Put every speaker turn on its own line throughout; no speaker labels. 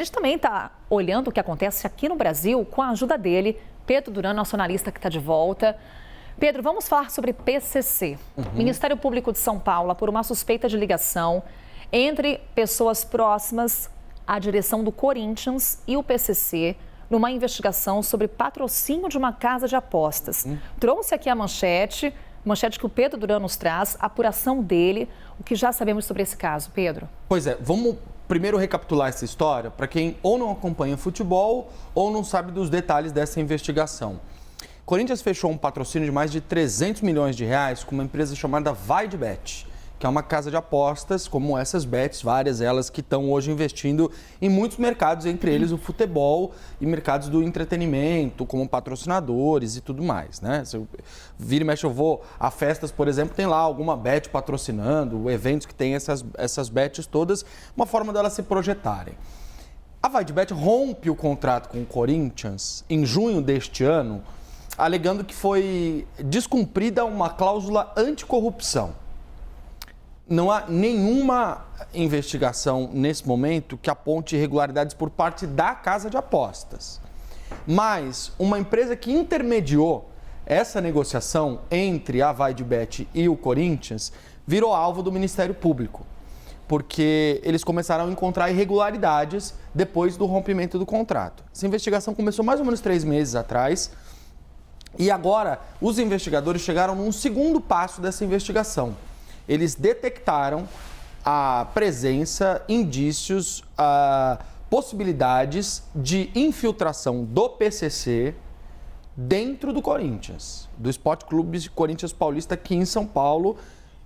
A gente também está olhando o que acontece aqui no Brasil com a ajuda dele, Pedro Duran, nosso analista que está de volta. Pedro, vamos falar sobre PCC. Ministério Público de São Paulo, por uma suspeita de ligação entre pessoas próximas à direção do Corinthians e o PCC, numa investigação sobre patrocínio de uma casa de apostas. Trouxe aqui a manchete que o Pedro Duran nos traz, a apuração dele, o que já sabemos sobre esse caso. Pedro.
Pois é, vamos primeiro recapitular essa história para quem ou não acompanha futebol ou não sabe dos detalhes dessa investigação. Corinthians fechou um patrocínio de mais de 300 milhões de reais com uma empresa chamada VaideBet, que é uma casa de apostas, como essas bets, várias elas que estão hoje investindo em muitos mercados, entre eles o futebol e mercados do entretenimento, como patrocinadores e tudo mais, né? Se eu vira e mexe, eu vou a festas, por exemplo, tem lá alguma bet patrocinando, eventos que tem essas bets todas, uma forma delas se projetarem. A VaideBet rompe o contrato com o Corinthians em junho deste ano, alegando que foi descumprida uma cláusula anticorrupção. Não há nenhuma investigação nesse momento que aponte irregularidades por parte da casa de apostas. Mas uma empresa que intermediou essa negociação entre a VaideBet e o Corinthians virou alvo do Ministério Público, porque eles começaram a encontrar irregularidades depois do rompimento do contrato. Essa investigação começou mais ou menos 3 meses atrás e agora os investigadores chegaram num segundo passo dessa investigação. Eles detectaram a presença, indícios, possibilidades de infiltração do PCC dentro do Corinthians, do Esporte Clube Corinthians Paulista aqui em São Paulo,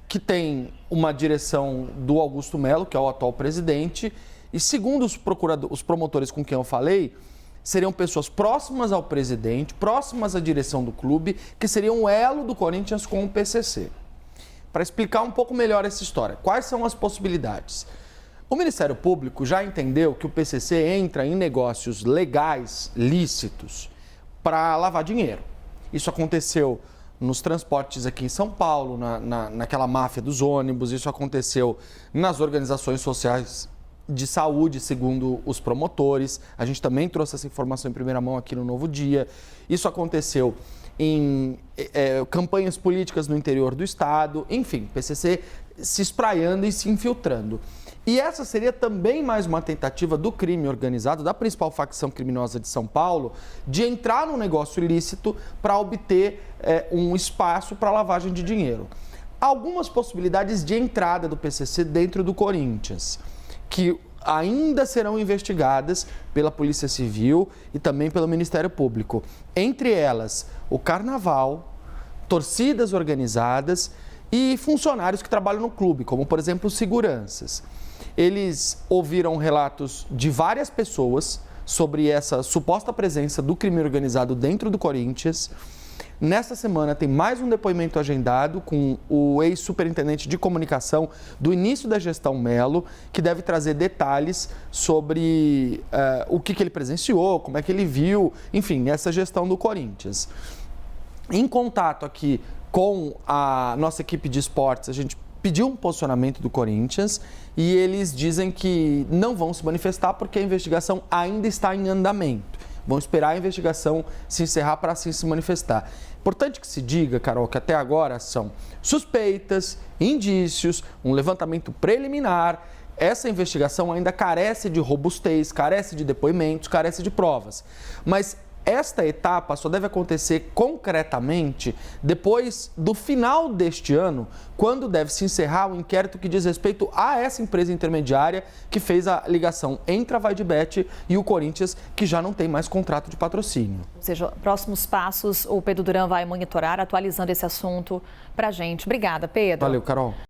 que tem uma direção do Augusto Melo, que é o atual presidente, e segundo os promotores com quem eu falei, seriam pessoas próximas ao presidente, próximas à direção do clube, que seriam o elo do Corinthians com o PCC. Para explicar um pouco melhor essa história, quais são as possibilidades? O Ministério Público já entendeu que o PCC entra em negócios legais, lícitos, para lavar dinheiro. Isso aconteceu nos transportes aqui em São Paulo, naquela máfia dos ônibus, isso aconteceu nas organizações sociais de saúde, segundo os promotores. A gente também trouxe essa informação em primeira mão aqui no Novo Dia. Isso aconteceu em campanhas políticas no interior do estado, enfim, PCC se espraiando e se infiltrando. E essa seria também mais uma tentativa do crime organizado, da principal facção criminosa de São Paulo, de entrar no negócio ilícito para obter um espaço para lavagem de dinheiro. Há algumas possibilidades de entrada do PCC dentro do Corinthians, que ainda serão investigadas pela Polícia Civil e também pelo Ministério Público. Entre elas, o Carnaval, torcidas organizadas e funcionários que trabalham no clube, como, por exemplo, seguranças. Eles ouviram relatos de várias pessoas sobre essa suposta presença do crime organizado dentro do Corinthians. Nesta semana tem mais um depoimento agendado com o ex-superintendente de comunicação do início da gestão Melo, que deve trazer detalhes sobre o que ele presenciou, como é que ele viu, enfim, essa gestão do Corinthians. Em contato aqui com a nossa equipe de esportes, a gente pediu um posicionamento do Corinthians e eles dizem que não vão se manifestar porque a investigação ainda está em andamento. Vão esperar a investigação se encerrar para assim se manifestar. Importante que se diga, Carol, que até agora são suspeitas, indícios, um levantamento preliminar. Essa investigação ainda carece de robustez, carece de depoimentos, carece de provas. Mas esta etapa só deve acontecer concretamente depois do final deste ano, quando deve se encerrar o inquérito que diz respeito a essa empresa intermediária que fez a ligação entre a VaideBet e o Corinthians, que já não tem mais contrato de patrocínio.
Ou seja, próximos passos, o Pedro Duran vai monitorar, atualizando esse assunto para a gente. Obrigada, Pedro.
Valeu, Carol.